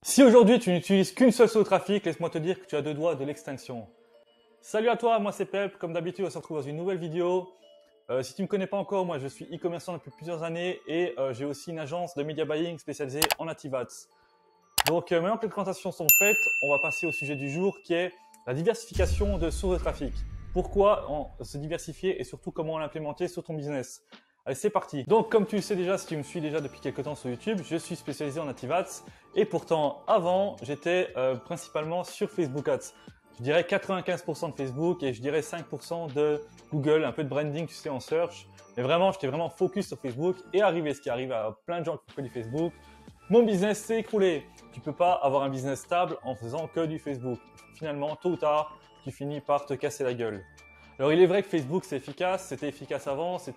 Si aujourd'hui tu n'utilises qu'une seule source de trafic, laisse-moi te dire que tu as deux doigts de l'extinction. Salut à toi, moi c'est Pep, comme d'habitude on se retrouve dans une nouvelle vidéo. Si tu ne me connais pas encore, moi je suis e-commerçant depuis plusieurs années et j'ai aussi une agence de media buying spécialisée en Native Ads. Donc maintenant que les présentations sont faites, on va passer au sujet du jour qui est la diversification de sources de trafic. Pourquoi se diversifier et surtout comment l'implémenter sur ton business. Allez, c'est parti. Donc, comme tu le sais déjà, si tu me suis déjà depuis quelques temps sur YouTube, je suis spécialisé en Native Ads et pourtant, avant, j'étais principalement sur Facebook Ads. Je dirais 95% de Facebook et je dirais 5% de Google, un peu de branding, tu sais, en search. Mais vraiment, j'étais vraiment focus sur Facebook et arrivé ce qui arrive à plein de gens qui font que du Facebook. Mon business s'est écroulé. Tu peux pas avoir un business stable en faisant que du Facebook. Finalement, tôt ou tard, tu finis par te casser la gueule. Alors, il est vrai que Facebook, c'est efficace. C'était efficace avant, c'est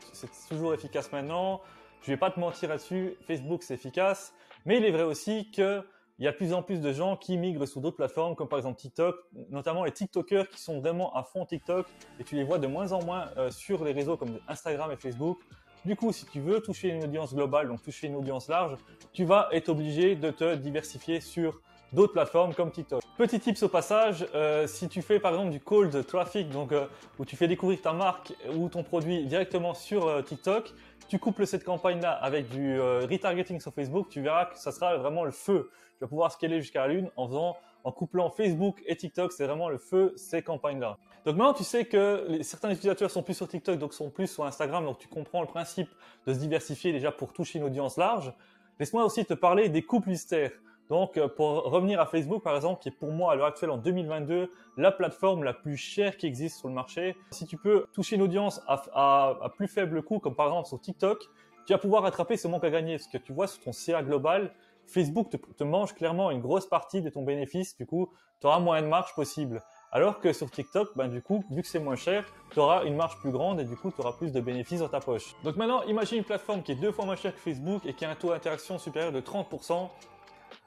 toujours efficace maintenant. Je vais pas te mentir là-dessus. Facebook, c'est efficace. Mais il est vrai aussi qu'il y a de plus en plus de gens qui migrent sur d'autres plateformes, comme par exemple TikTok, notamment les TikTokers qui sont vraiment à fond TikTok. Et tu les vois de moins en moins sur les réseaux comme Instagram et Facebook. Du coup, si tu veux toucher une audience globale, donc toucher une audience large, tu vas être obligé de te diversifier sur d'autres plateformes comme TikTok. Petit tips au passage, si tu fais par exemple du cold traffic, donc où tu fais découvrir ta marque ou ton produit directement sur TikTok, tu couples cette campagne-là avec du retargeting sur Facebook, tu verras que ça sera vraiment le feu. Tu vas pouvoir scaler jusqu'à la lune en couplant Facebook et TikTok, c'est vraiment le feu ces campagnes-là. Donc maintenant, tu sais que certains utilisateurs sont plus sur TikTok, donc sont plus sur Instagram, donc tu comprends le principe de se diversifier déjà pour toucher une audience large. Laisse-moi aussi te parler des coûts publicitaires. Donc, pour revenir à Facebook, par exemple, qui est pour moi à l'heure actuelle en 2022 la plateforme la plus chère qui existe sur le marché. Si tu peux toucher une audience à plus faible coût, comme par exemple sur TikTok, tu vas pouvoir rattraper ce manque à gagner. Parce que tu vois, sur ton CA global, Facebook te mange clairement une grosse partie de ton bénéfice. Du coup, tu auras moins de marge possible. Alors que sur TikTok, du coup, vu que c'est moins cher, tu auras une marge plus grande et du coup, tu auras plus de bénéfices dans ta poche. Donc maintenant, imagine une plateforme qui est 2 fois moins chère que Facebook et qui a un taux d'interaction supérieur de 30%.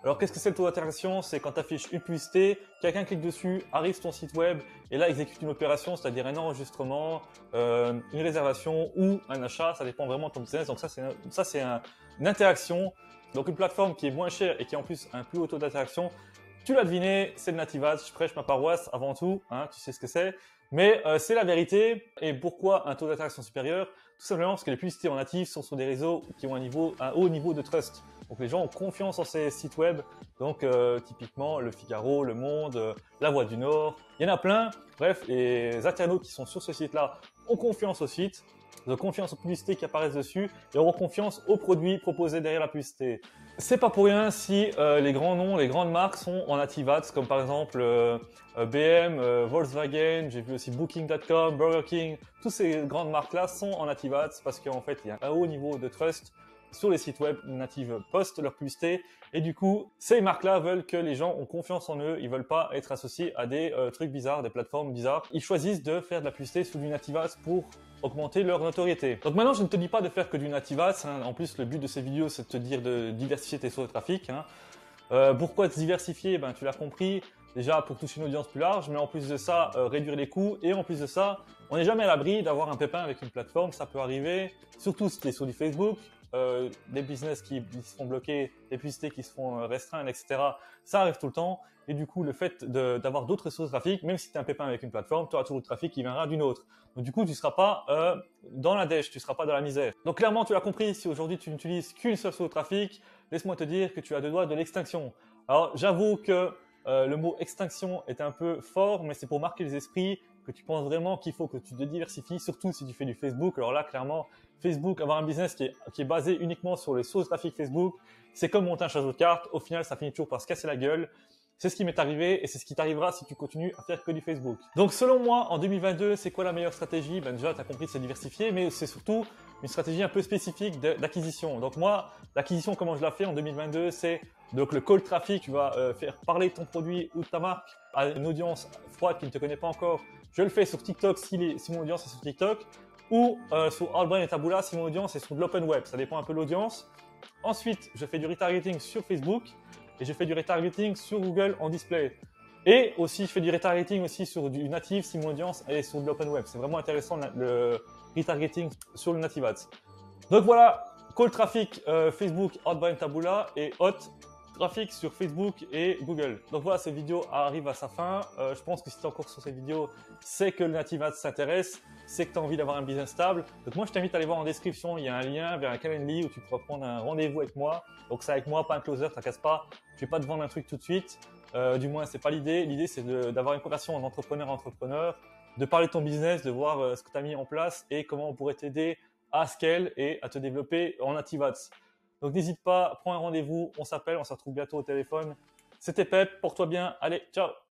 Alors, qu'est-ce que c'est le taux d'interaction? C'est quand tu affiches une publicité, quelqu'un clique dessus, arrive sur ton site web et là exécute une opération, c'est-à-dire un enregistrement, une réservation ou un achat. Ça dépend vraiment de ton business. Donc ça c'est une interaction. Donc une plateforme qui est moins chère et qui a en plus un plus haut taux d'interaction. Tu l'as deviné, c'est le Native Ads. Je prêche ma paroisse avant tout, hein, tu sais ce que c'est. Mais c'est la vérité. Et pourquoi un taux d'interaction supérieur? Tout simplement parce que les publicités en native sont sur des réseaux qui ont un haut niveau de trust. Donc les gens ont confiance en ces sites web. Donc typiquement Le Figaro, Le Monde, La Voix du Nord. Il y en a plein. Bref, les internautes qui sont sur ce site-là ont confiance au site, ont confiance aux publicités qui apparaissent dessus et auront confiance aux produits proposés derrière la publicité. C'est pas pour rien si les grands noms, les grandes marques sont en Native Ads, comme par exemple BM, Volkswagen, j'ai vu aussi Booking.com, Burger King. Toutes ces grandes marques-là sont en Native Ads parce qu'en fait, il y a un haut niveau de trust sur les sites web native postent leur publicité et du coup, ces marques-là veulent que les gens ont confiance en eux, ils veulent pas être associés à des trucs bizarres, des plateformes bizarres. Ils choisissent de faire de la publicité sous du Native Ads pour augmenter leur notoriété. Donc maintenant, je ne te dis pas de faire que du Native Ads, hein. En plus, le but de ces vidéos, c'est de te dire de diversifier tes sources de trafic, hein. Pourquoi se diversifier? Tu l'as compris, déjà pour toucher une audience plus large, mais en plus de ça, réduire les coûts, et en plus de ça, on n'est jamais à l'abri d'avoir un pépin avec une plateforme, ça peut arriver, surtout si tu es sur du Facebook, des business qui se font bloquer, des publicités qui se font restreindre, etc. Ça arrive tout le temps, et du coup, le fait d'avoir d'autres ressources de trafic, même si tu as un pépin avec une plateforme, tu auras toujours le trafic qui viendra d'une autre. Donc du coup, tu ne seras pas dans la dèche, tu ne seras pas dans la misère. Donc clairement, tu l'as compris, si aujourd'hui tu n'utilises qu'une seule source de trafic, laisse-moi te dire que tu as deux doigts de l'extinction. Alors j'avoue que le mot extinction est un peu fort, mais c'est pour marquer les esprits que tu penses vraiment qu'il faut que tu te diversifies, surtout si tu fais du Facebook. Alors là, clairement, Facebook, avoir un business qui est basé uniquement sur les sources de trafic Facebook, c'est comme monter un château de cartes. Au final, ça finit toujours par se casser la gueule. C'est ce qui m'est arrivé et c'est ce qui t'arrivera si tu continues à faire que du Facebook. Donc selon moi, en 2022, c'est quoi la meilleure stratégie? Déjà, tu as compris de se diversifier, mais c'est surtout une stratégie un peu spécifique d'acquisition. Donc moi, l'acquisition, comment je la fais en 2022, c'est donc le cold traffic. Tu vas faire parler ton produit ou ta marque à une audience froide qui ne te connaît pas encore. Je le fais sur TikTok si mon audience est sur TikTok, ou sur Outbrain et Taboola si mon audience est sur de l'open web. Ça dépend un peu de l'audience. Ensuite, je fais du retargeting sur Facebook et je fais du retargeting sur Google en display. Et aussi, je fais du retargeting aussi sur du native si mon audience est sur de l'open web. C'est vraiment intéressant le retargeting sur le Native Ads. Donc voilà, cold traffic Facebook, Outbrain, Taboola et hot graphique sur Facebook et Google. Donc voilà, cette vidéo arrive à sa fin. Je pense que si tu es encore sur cette vidéo, c'est que le Native Ads t'intéresse, c'est que tu as envie d'avoir un business stable. Donc moi, je t'invite à aller voir en description, il y a un lien vers un Calendly où tu pourras prendre un rendez-vous avec moi. Donc c'est avec moi, pas un closer, t'inquiète pas. Je vais pas te vendre un truc tout de suite. Du moins, c'est pas l'idée. L'idée, c'est d'avoir une conversation en entrepreneur à entrepreneur, de parler de ton business, de voir ce que tu as mis en place et comment on pourrait t'aider à scale et à te développer en Native Ads. Donc n'hésite pas, prends un rendez-vous, on s'appelle, on se retrouve bientôt au téléphone. C'était Pep, porte-toi bien, allez, ciao!